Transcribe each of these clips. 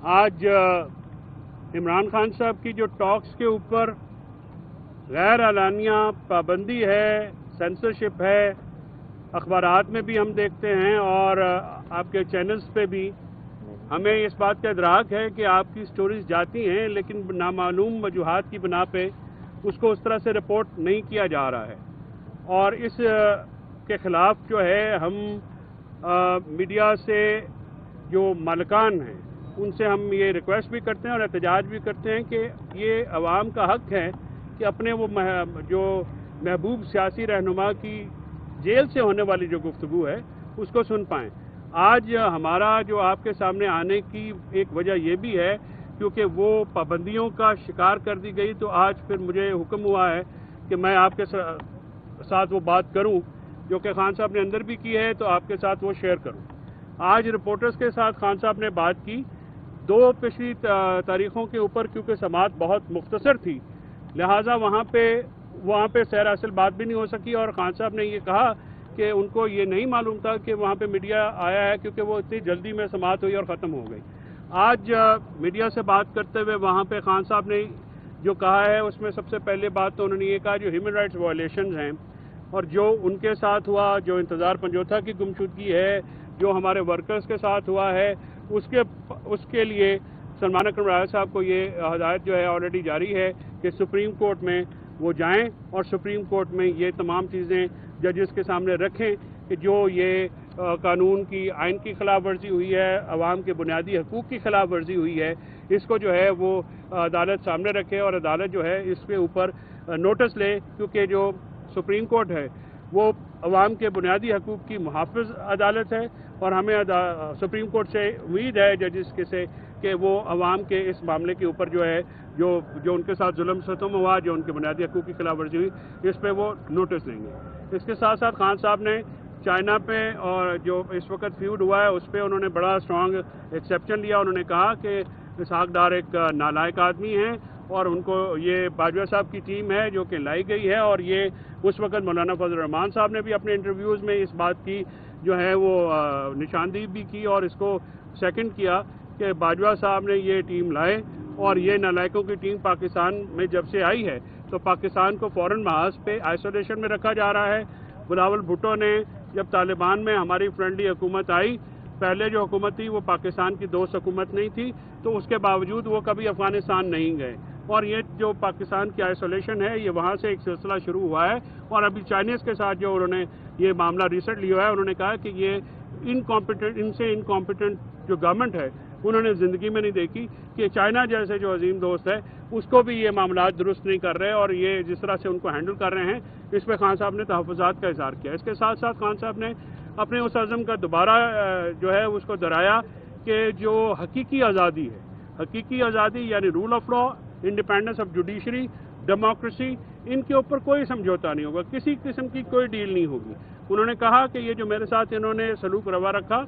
आज इमरान खान साहब की जो टॉक्स के ऊपर गैर एलानिया पाबंदी है, सेंसरशिप है, अखबारात में भी हम देखते हैं और आपके चैनल्स पे भी हमें इस बात का इदराक है कि आपकी स्टोरीज जाती हैं, लेकिन नामालूम वजूहात की बिना पे उसको उस तरह से रिपोर्ट नहीं किया जा रहा है। और इस के ख़िलाफ़ जो है हम मीडिया से जो मालिकान हैं उनसे हम ये रिक्वेस्ट भी करते हैं और एहतजाज भी करते हैं कि ये अवाम का हक है कि अपने वो जो महबूब सियासी रहनुमा की जेल से होने वाली जो गुफ्तगू है उसको सुन पाएँ। आज हमारा जो आपके सामने आने की एक वजह ये भी है क्योंकि वो पाबंदियों का शिकार कर दी गई, तो आज फिर मुझे हुक्म हुआ है कि मैं आपके साथ वो बात करूं जो कि खान साहब ने अंदर भी की है, तो आपके साथ वो शेयर करूं। आज रिपोर्टर्स के साथ खान साहब ने बात की 2 पिछली तारीखों के ऊपर, क्योंकि समाअत बहुत मुख्तसर थी, लिहाजा वहाँ पे सैर हासिल बात भी नहीं हो सकी। और खान साहब ने ये कहा कि उनको ये नहीं मालूम था कि वहाँ पे मीडिया आया है, क्योंकि वो इतनी जल्दी में समाअत हुई और ख़त्म हो गई। आज मीडिया से बात करते हुए वहाँ पे खान साहब ने जो कहा है उसमें सबसे पहले बात तो उन्होंने ये कहा जो ह्यूमन राइट्स वायलेशंस हैं और जो उनके साथ हुआ, जो इंतज़ार पंजोथा की गुमशुदगी है, जो हमारे वर्कर्स के साथ हुआ है, उसके लिए सलमान अकरम राजा साहब को ये हदायत जो है ऑलरेडी जारी है कि सुप्रीम कोर्ट में वो जाएं और सुप्रीम कोर्ट में ये तमाम चीज़ें जजेस के सामने रखें कि जो ये कानून की, आइन की खिलाफ वर्जी हुई है, अवाम के बुनियादी हकूक़ की खिलाफ वर्जी हुई है, इसको जो है वो अदालत सामने रखे और अदालत जो है इसके ऊपर नोटिस ले, क्योंकि जो सुप्रीम कोर्ट है वो अवाम के बुनियादी हकूक़ की मुहाफ़िज़ अदालत है और हमें सुप्रीम कोर्ट से उम्मीद है जजेस के से कि वो अवाम के इस मामले के ऊपर जो है जो उनके साथ जुल्म सितम हुआ, जो उनके बुनियादी हकूक़ की खिलाफ वर्जी हुई, इस पर वो नोटिस लेंगे। इसके साथ साथ खान साहब ने चाइना पे और जो इस वक्त फ्यूड हुआ है उस पर उन्होंने बड़ा स्ट्रॉन्ग एक्सेप्शन लिया। उन्होंने कहा कि इसहाक डार एक नालायक आदमी हैं और उनको ये बाजवा साहब की टीम है जो कि लाई गई है, और ये उस वक्त मौलाना फजल रहमान साहब ने भी अपने इंटरव्यूज़ में इस बात की जो है वो निशानदेही भी की और इसको सेकंड किया कि बाजवा साहब ने ये टीम लाए और ये नालायकों की टीम पाकिस्तान में जब से आई है तो पाकिस्तान को फ़ौरन महाज पे आइसोलेशन में रखा जा रहा है। बिलावल भुट्टो ने जब तालिबान में हमारी फ्रेंडली हुकूमत आई, पहले जो हुकूमत थी वो पाकिस्तान की दोस्त हुकूमत नहीं थी, तो उसके बावजूद वो कभी अफ़गानिस्तान नहीं गए और ये जो पाकिस्तान की आइसोलेशन है ये वहाँ से एक सिलसिला शुरू हुआ है। और अभी चाइनीज़ के साथ जो उन्होंने ये मामला रिसेंटली हुआ है, उन्होंने कहा कि ये इनसे इनकॉम्पिटेंट जो गवर्नमेंट है उन्होंने ज़िंदगी में नहीं देखी कि चाइना जैसे जो अजीम दोस्त है उसको भी ये मामला दुरुस्त नहीं कर रहे और ये जिस तरह से उनको हैंडल कर रहे हैं, इस पर खान साहब ने तहफ़्फ़ुज़ात का इज़हार किया। इसके साथ साथ खान साहब ने अपने उस अज़म का दोबारा जो है उसको दोहराया कि जो हकीकी आज़ादी है, हकीकी आज़ादी यानी rule of law, independence of judiciary, democracy, इनके ऊपर कोई समझौता नहीं होगा, किसी किस्म की कोई डील नहीं होगी। उन्होंने कहा कि ये जो मेरे साथ इन्होंने सलूक रवा रखा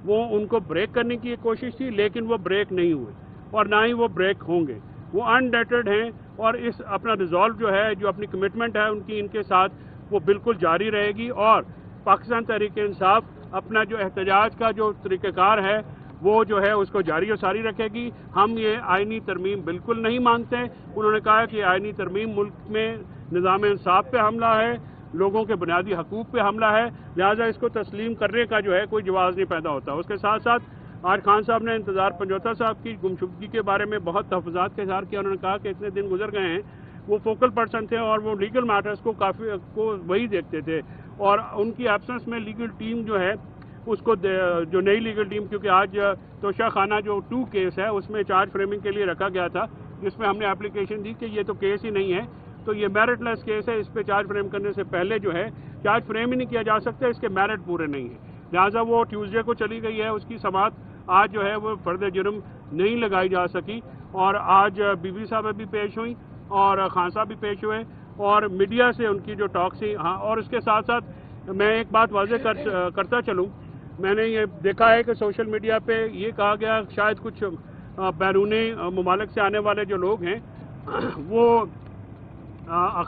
वो उनको ब्रेक करने की कोशिश थी, लेकिन वो ब्रेक नहीं हुए और ना ही वो ब्रेक होंगे। वो अनडेटेड हैं और इस अपना रिजॉल्व जो है, जो अपनी कमिटमेंट है उनकी इनके साथ, वो बिल्कुल जारी रहेगी और पाकिस्तान तहरीक इंसाफ अपना जो एहतजाज का जो तरीक़ाकार है वो जो है उसको जारी और सारी रखेगी। हम ये आइनी तरमीम बिल्कुल नहीं मानते। उन्होंने कहा कि आइनी तरमीम मुल्क में निज़ाम इंसाफ पे हमला है, लोगों के बुनियादी हकूक़ पे हमला है, लिहाजा इसको तस्लीम करने का जो है कोई जवाज़ नहीं पैदा होता। उसके साथ साथ आज खान साहब ने इंतज़ार पंजोथा साहब की गुमशुदगी के बारे में बहुत तहफ़्फ़ुज़ात का इज़हार किया। उन्होंने कहा कि इतने दिन गुजर गए हैं, वो फोकल पर्सन थे और वो लीगल मैटर्स को काफ़ी वही देखते थे और उनकी एब्सेंस में लीगल टीम जो है उसको जो नई लीगल टीम, क्योंकि आज तोशा खाना जो 2 केस है उसमें चार्ज फ्रेमिंग के लिए रखा गया था, जिसमें हमने एप्लीकेशन दी कि ये तो केस ही नहीं है, तो ये मेरिटलेस केस है, इस पे चार्ज फ्रेम करने से पहले जो है चार्ज फ्रेम ही नहीं किया जा सकता, इसके मेरिट पूरे नहीं है। लिहाजा वो ट्यूसडे को चली गई है, उसकी समाअत आज जो है वो फर्द जुर्म नहीं लगाई जा सकी और आज बीबी साहब भी पेश हुई और खान साहब भी पेश हुए और मीडिया से उनकी जो टॉक्स थी। हाँ, और इसके साथ साथ मैं एक बात वाज़ेह करता चलूँ, मैंने ये देखा है कि सोशल मीडिया पे ये कहा गया शायद कुछ बैरूनी ममालिक से आने वाले जो लोग हैं वो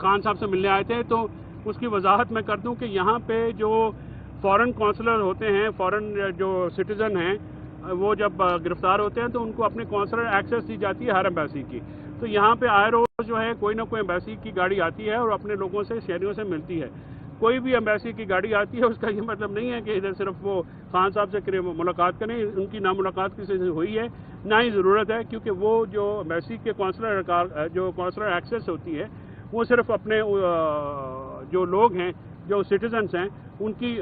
खान साहब से मिलने आए थे, तो उसकी वजाहत मैं कर दूं कि यहाँ पे जो फॉरेन कौंसलर होते हैं, फॉरेन जो सिटीज़न हैं, وہ جب گرفتار ہوتے ہیں تو ان کو اپنے کونسلر ایکسیس دی جاتی ہے ہر ایمبیسی کی. تو یہاں پہ آئے روز جو ہے کوئی نہ کوئی ایمبیسی کی گاڑی آتی ہے اور اپنے لوگوں سے شہریوں سے ملتی ہے. کوئی بھی ایمبیسی کی گاڑی آتی ہے اس کا یہ مطلب نہیں ہے کہ ادھر صرف وہ خان صاحب سے ملاقات کریں. ان کی نہ ملاقات کسی سے ہوئی ہے نہ ہی ضرورت ہے, کیونکہ وہ جو ایمبیسی کے کونسلر ایکسیس ہوتی ہے وہ صرف اپنے جو لوگ ہیں, جو سٹیزنز ہیں, ان کی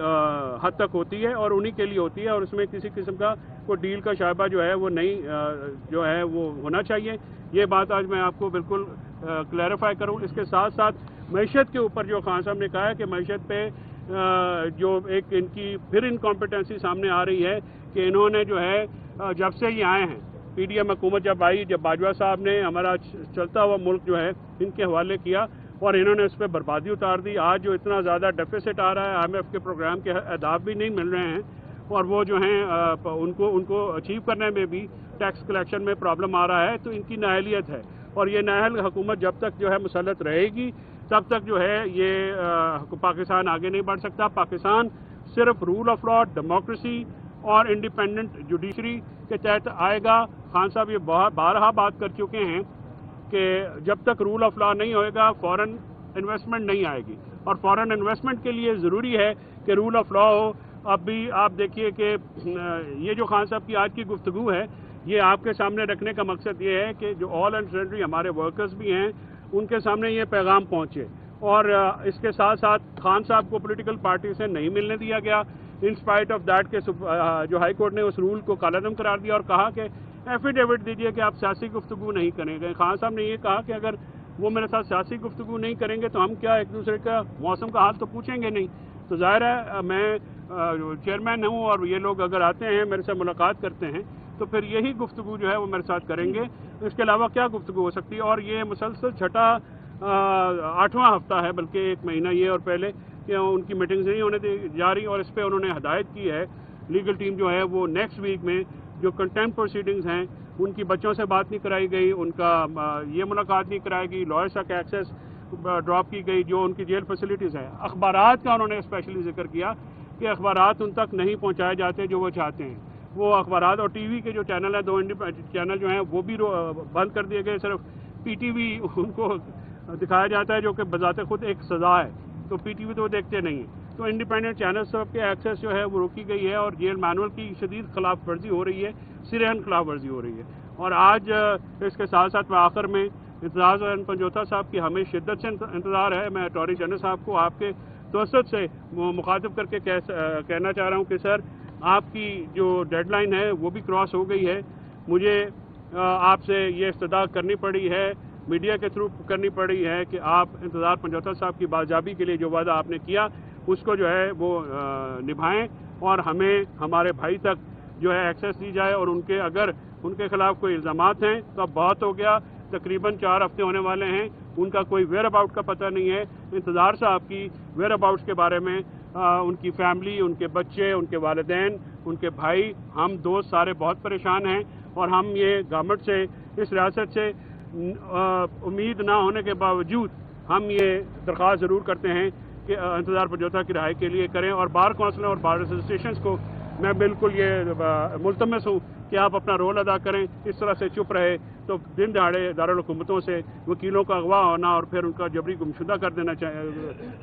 حد تک ہوتی ہے اور انہی کے لیے ہوتی ہے, اور اس میں کسی قسم کا کوئی ڈیل کا شائبہ جو ہے وہ نہیں جو ہے وہ ہونا چاہیے. یہ بات آج میں آپ کو بالکل کلیریفائی کروں. اس کے ساتھ ساتھ معیشت کے اوپر جو خان صاحب نے کہا ہے کہ معیشت پہ جو ایک ان کی پھر انکمپیٹنسی سامنے آ رہی ہے کہ انہوں نے جو ہے جب سے یہ آئے ہیں, پی ڈی ایم حکومت جب آئی, جب باجوہ صاحب نے ہمارا چلتا ہوا ملک جو ہے ان کے حوالے کیا اور انہوں نے اس پہ بربادی اتار دی. آج جو اتنا زیادہ ڈیفیسٹ آ رہا ہے, آئی ایم ایف کے پروگرام کے اہداف بھی نہیں مل رہے ہیں, اور وہ جو ہیں ان کو اچیو کرنے میں بھی ٹیکس کلیکشن میں پرابلم آ رہا ہے. تو ان کی نااہلیت ہے, اور یہ نااہل حکومت جب تک جو ہے مسلط رہے گی تب تک جو ہے یہ پاکستان آگے نہیں بڑھ سکتا. پاکستان صرف رول آف لا, ڈیموکریسی اور انڈیپینڈنٹ جوڈیشری کے تحت آئے گا. خان صاحب یہ بارہا بات کر چکے ہیں کہ جب تک رول آف لا نہیں ہوئے گا فورن انویسٹمنٹ نہیں آئے گی, اور فورن انویسٹمنٹ کے لیے ضروری ہے کہ رول آف لا ہو. اب بھی آپ دیکھیے کہ یہ جو خان صاحب کی آج کی گفتگو ہے یہ آپ کے سامنے رکھنے کا مقصد یہ ہے کہ جو آل اینڈ سینڈری ہمارے ورکرز بھی ہیں ان کے سامنے یہ پیغام پہنچے. اور اس کے ساتھ ساتھ خان صاحب کو پولیٹیکل پارٹی سے نہیں ملنے دیا گیا, ان اسپائٹ آف دیٹ کہ جو ہائی کورٹ نے اس رول کو کالعدم قرار دیا اور کہا کہ ایفیڈیوٹ دیجیے کہ آپ سیاسی گفتگو نہیں کریں گے. خان صاحب نے یہ کہا کہ اگر وہ میرے ساتھ سیاسی گفتگو نہیں کریں گے تو ہم کیا ایک دوسرے کا موسم کا حال تو پوچھیں گے نہیں. تو ظاہر ہے میں چیئرمین ہوں اور یہ لوگ اگر آتے ہیں میرے سے ملاقات کرتے ہیں تو پھر یہی گفتگو جو ہے وہ میرے ساتھ کریں گے. اس کے علاوہ کیا گفتگو ہو سکتی ہے. اور یہ مسلسل چھٹا 8واں ہفتہ ہے, بلکہ ایک مہینہ یہ اور پہلے کہ ان کی میٹنگز نہیں ہونے جا رہی, اور اس پہ انہوں نے ہدایت کی ہے لیگل ٹیم جو ہے وہ نیکسٹ ویک میں جو کنٹمپٹ پروسیڈنگز ہیں ان کی بچوں سے بات نہیں کرائی گئی, ان کا یہ ملاقات نہیں کرائی گئی, لائرز تک ایکسیس ڈراپ کی گئی, جو ان کی جیل فیسلٹیز ہیں. اخبارات کا انہوں نے اسپیشلی ذکر کیا کہ اخبارات ان تک نہیں پہنچائے جاتے جو وہ چاہتے ہیں. وہ اخبارات اور ٹی وی کے جو چینل ہیں, 2 چینل جو ہیں وہ بھی بند کر دیے گئے. صرف پی ٹی وی ان کو دکھایا جاتا ہے جو کہ بذات خود ایک سزا ہے, تو پی ٹی وی تو وہ دیکھتے نہیں ہیں. تو انڈیپینڈنٹ چینل سب کے ایکسیس جو ہے وہ روکی گئی ہے, اور جیل مینول کی شدید خلاف ورزی ہو رہی ہے, سرحد خلاف ورزی ہو رہی ہے. اور آج اس کے ساتھ ساتھ آخر میں اعتزاز احمد پنجوتا صاحب کی ہمیں شدت سے انتظار ہے. میں اٹارنی جنرل صاحب کو آپ کے توسط سے مخاطب کر کے کہنا چاہ رہا ہوں کہ سر آپ کی جو ڈیڈ لائن ہے وہ بھی کراس ہو گئی ہے. مجھے آپ سے یہ استدعا کرنی پڑی ہے, میڈیا کے تھرو کرنی پڑی ہے کہ آپ انتظار پنجوتا صاحب کی بازیابی کے لیے جو وعدہ آپ نے کیا اس کو جو ہے وہ نبھائیں, اور ہمیں ہمارے بھائی تک جو ہے ایکسیس دی جائے. اور اگر ان کے خلاف کوئی الزامات ہیں تو اب بہت ہو گیا, تقریباً 4 ہفتے ہونے والے ہیں, ان کا کوئی ویئر اباؤٹ کا پتہ نہیں ہے. انتظار صاحب کی ویئر اباؤٹس کے بارے میں ان کی فیملی, ان کے بچے, ان کے والدین, ان کے بھائی, ہم دوست سارے بہت پریشان ہیں. اور ہم یہ گورنمنٹ سے, اس ریاست سے امید نہ ہونے کے باوجود ہم یہ درخواست ضرور کرتے ہیں کہ انتظار پنجوتا کی رہائی کے لیے کریں. اور بار کونسل اور بار ایسوسیشنز کو میں بالکل یہ ملتمس ہوں کہ آپ اپنا رول ادا کریں. اس طرح سے چپ رہے تو دن دہاڑے دارالحکومتوں سے وکیلوں کا اغوا ہونا اور پھر ان کا جبری گمشدہ کر دینا,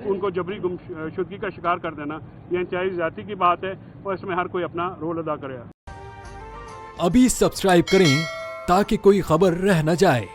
ان کو جبری گمشدگی کا شکار کر دینا, یہ انتہائی زیادتی کی بات ہے, اور اس میں ہر کوئی اپنا رول ادا کرے. ابھی سبسکرائب کریں تاکہ کوئی خبر رہ نہ جائے.